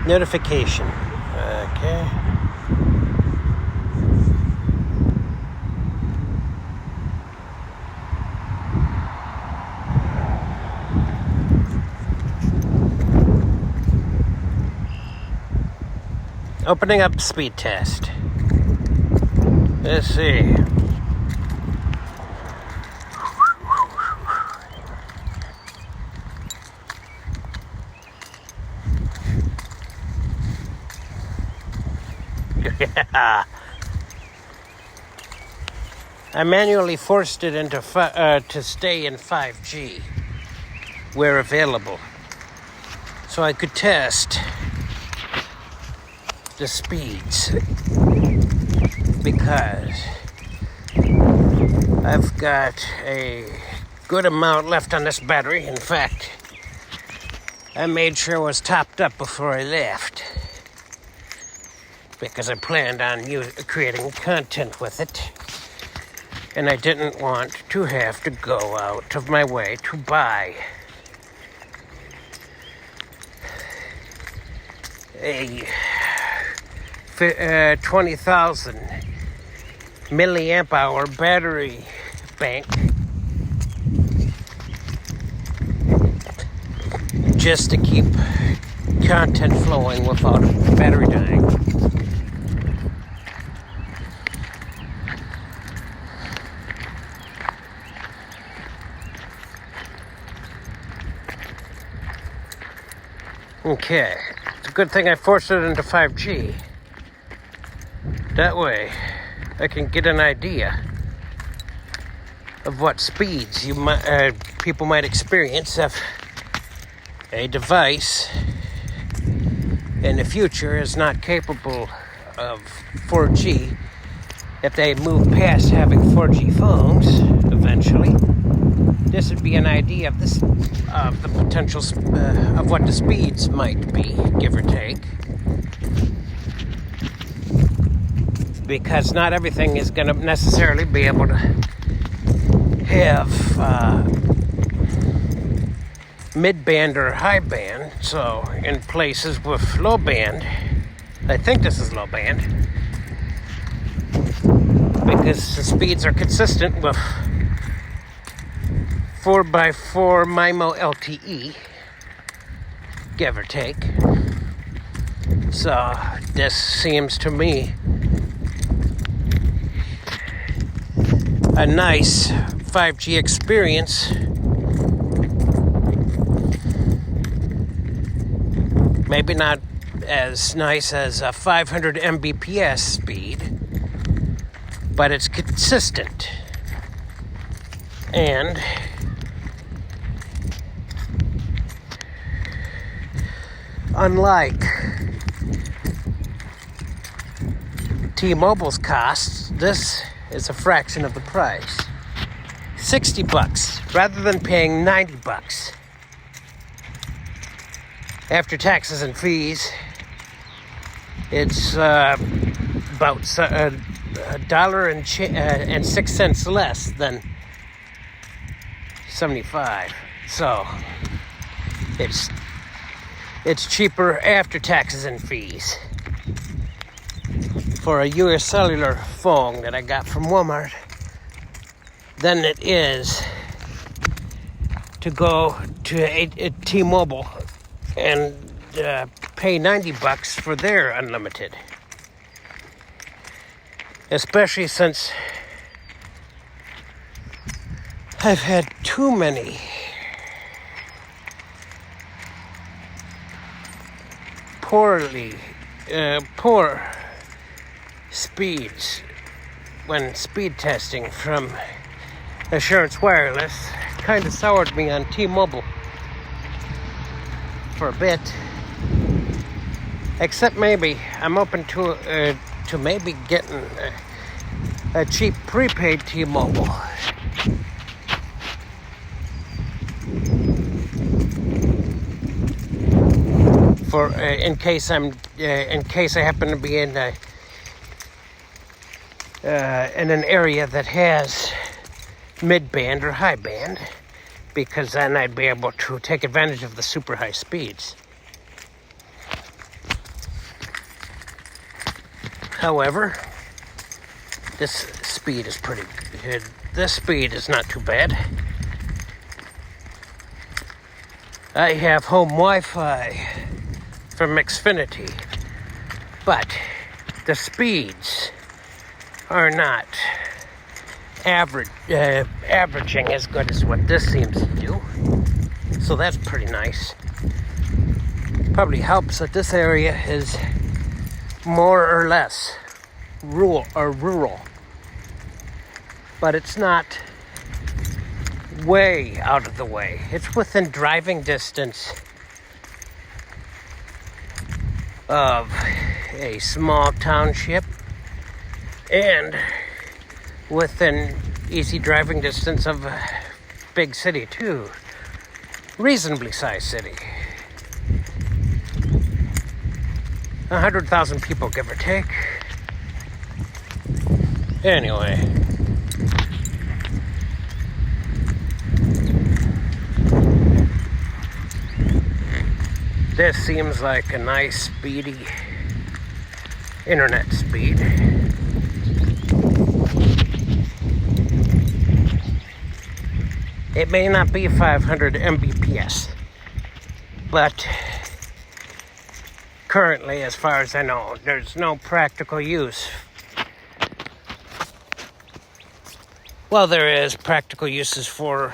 Notification. Okay. Opening up speed test. Let's see. Yeah. I manually forced it into to stay in 5G where available, so I could test the speeds, because I've got a good amount left on this battery. In fact, I made sure it was topped up before I left, because I planned on creating content with it, and I didn't want to have to go out of my way to buy a 20,000 milliamp hour battery bank just to keep content flowing without battery dying. Okay, it's a good thing I forced it into 5G. That way, I can get an idea of what speeds people might experience if a device in the future is not capable of 4G. If they move past having 4G phones eventually, this would be an idea of the potential of what the speeds might be, give or take. Because not everything is going to necessarily be able to have mid-band or high band. So in places with low band, I think this is low band, because the speeds are consistent with 4x4 MIMO LTE, give or take. So this seems to me a nice 5G experience. Maybe not as nice as a 500 Mbps speed, but it's consistent. And unlike T-Mobile's costs, this is a fraction of the price. $60 rather than paying $90. After taxes and fees, it's about $1.06 less than $75. So it's cheaper after taxes and fees for a US Cellular phone that I got from Walmart than it is to go to a T-Mobile and pay $90 for their unlimited. Especially since I've had too many poor speeds when speed testing from Assurance Wireless. Kind of soured me on T-Mobile for a bit. Except maybe I'm open to maybe getting a cheap prepaid T-Mobile. For in case I happen to be in an area that has mid-band or high band, because then I'd be able to take advantage of the super high speeds. However, this speed is pretty good. This speed is not too bad. I have home Wi-Fi from Xfinity, but the speeds are not averaging as good as what this seems to do. So that's pretty nice. Probably helps that this area is more or less rural. But it's not way out of the way. It's within driving distance of a small township and within easy driving distance of a big city too. Reasonably sized city. 100,000 people, give or take. Anyway. This seems like a nice, speedy internet speed. It may not be 500 Mbps, but currently, as far as I know, there's no practical use. Well, there is practical uses for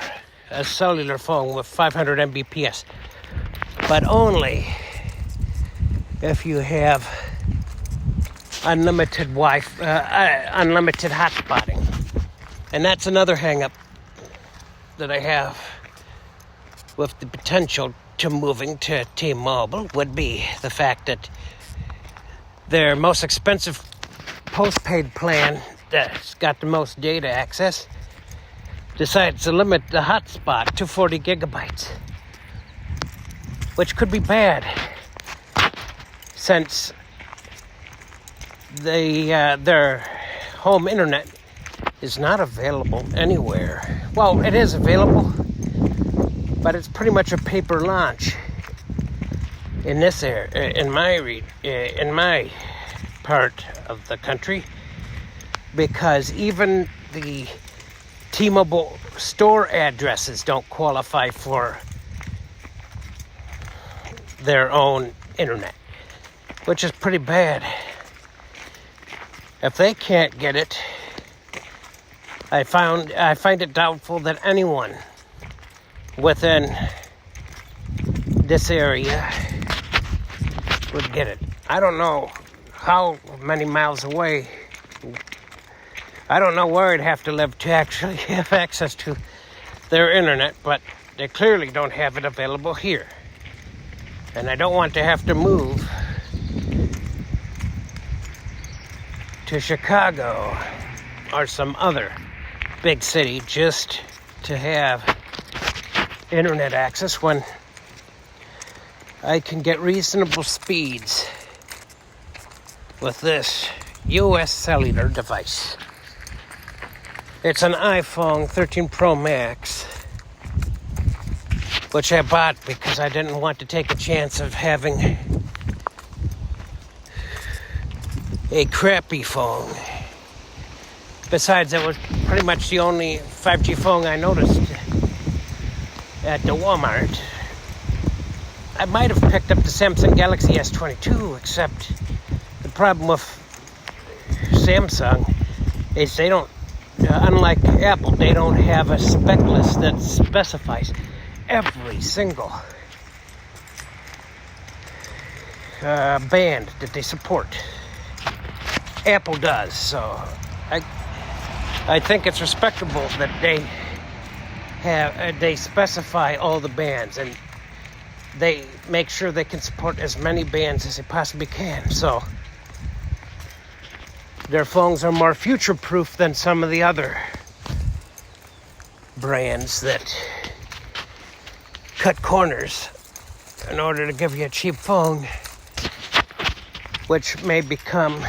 a cellular phone with 500 Mbps, but only if you have unlimited unlimited hotspotting. And that's another hang-up that I have with the potential to moving to T-Mobile would be the fact that their most expensive postpaid plan that's got the most data access decides to limit the hotspot to 40 gigabytes, which could be bad since their home internet is not available anywhere. Well, it is available, but it's pretty much a paper launch in this area, in my part of the country, because even the T-Mobile store addresses don't qualify for their own internet, which is pretty bad. If they can't get it, I find it doubtful that anyone within this area would get it. I don't know how many miles away. I don't know where I'd have to live to actually have access to their internet, but they clearly don't have it available here. And I don't want to have to move to Chicago or some other big city just to have internet access when I can get reasonable speeds with this US Cellular device. It's an iPhone 13 Pro Max, which I bought because I didn't want to take a chance of having a crappy phone. Besides, it was pretty much the only 5G phone I noticed at the Walmart. I might have picked up the Samsung Galaxy S22, except the problem with Samsung is they don't, unlike Apple, they don't have a spec list that specifies every single band that they support. Apple does, so I think it's respectable that they specify all the bands, and they make sure they can support as many bands as they possibly can. So their phones are more future-proof than some of the other brands that cut corners in order to give you a cheap phone, which may become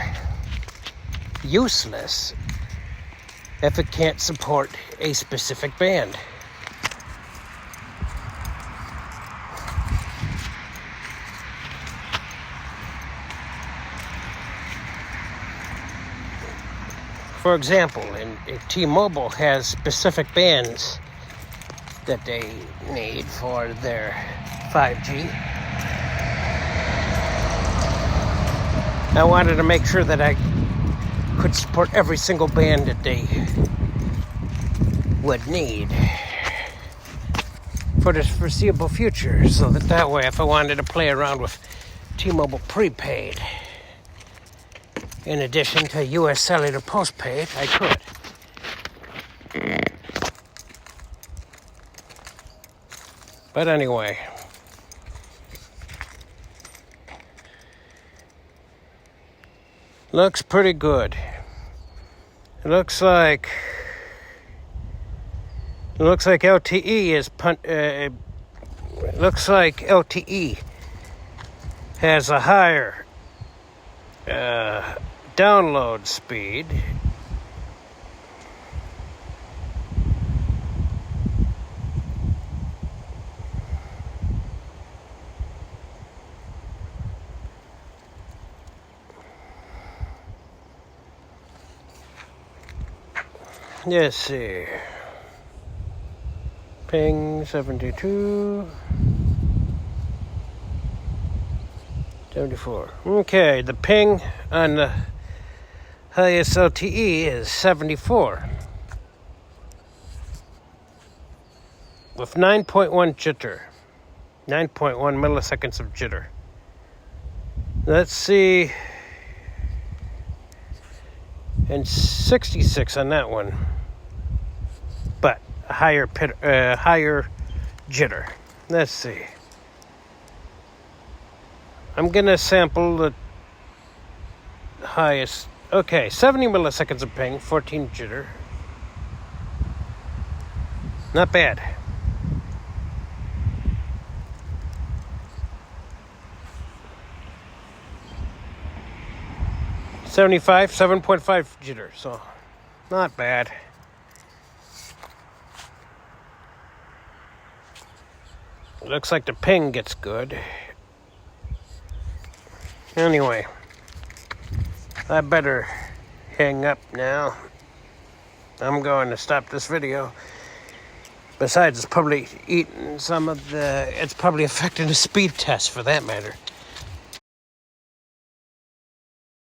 useless if it can't support a specific band. For example, T-Mobile has specific bands that they need for their 5G. I wanted to make sure that I could support every single band that they would need for the foreseeable future, so that way, if I wanted to play around with T-Mobile prepaid in addition to US Cellular postpaid, I could. But anyway, looks pretty good. It looks like LTE is looks like LTE has a higher download speed. Let's see. Ping 72. 74. Okay, the ping on the highest LTE is 74. With 9.1 jitter. 9.1 milliseconds of jitter. Let's see. And 66 on that one. But a higher jitter. Let's see. I'm going to sample the highest. Okay, 70 milliseconds of ping, 14 jitter. Not bad. $75, 7.5 jitter, so not bad. Looks like the ping gets good. Anyway, I better hang up now. I'm going to stop this video. Besides, it's probably affecting the speed test for that matter.